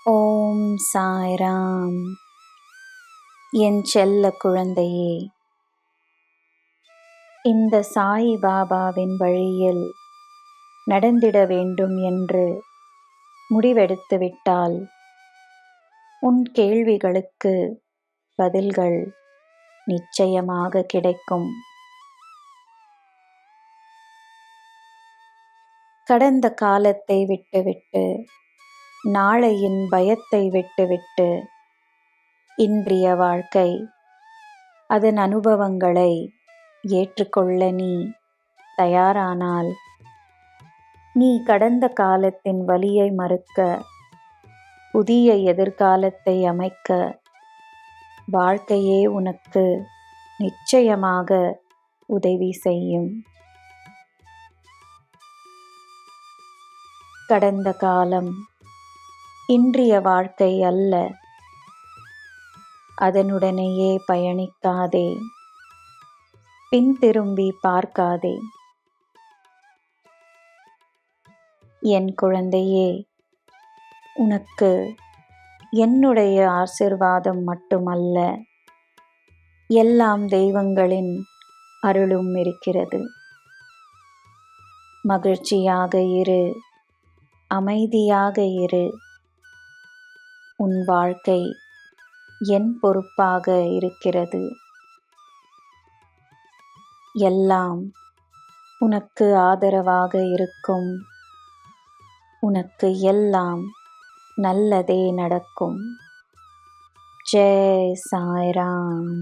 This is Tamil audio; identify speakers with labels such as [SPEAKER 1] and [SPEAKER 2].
[SPEAKER 1] ஓம் சாய்ராம். என் செல்ல குழந்தையே, இந்த சாய் பாபாவின் வழியில் நடந்திட வேண்டும் என்று முடிவெடுத்து விட்டால் உன் கேள்விகளுக்கு பதில்கள் நிச்சயமாக கிடைக்கும். கடந்த காலத்தை விட்டுவிட்டு, நாளையின் பயத்தை விட்டுவிட்டு, இன்றைய வாழ்க்கை அதன் அனுபவங்களை ஏற்றுக்கொள்ள நீ தயாரானால், நீ கடந்த காலத்தின் வலியை மறுக்க, புதிய எதிர்காலத்தை அமைக்க வாழ்க்கையே உனக்கு நிச்சயமாக உதவி செய்யும். கடந்த காலம் இன்றைய வாழ்க்கை அல்ல. அதனுடனேயே பயணிக்காதே, பின் திரும்பி பார்க்காதே. என் குழந்தையே, உனக்கு என்னுடைய ஆசீர்வாதம் மட்டுமல்ல, எல்லாம் தெய்வங்களின் அருளும் இருக்கிறது. மகிழ்ச்சியாக இரு, அமைதியாக இரு. உன் வாழ்க்கை என் பொறுப்பாக இருக்கிறது. எல்லாம் உனக்கு ஆதரவாக இருக்கும். உனக்கு எல்லாம் நல்லதே நடக்கும். ஜெய் சாய்ராம்.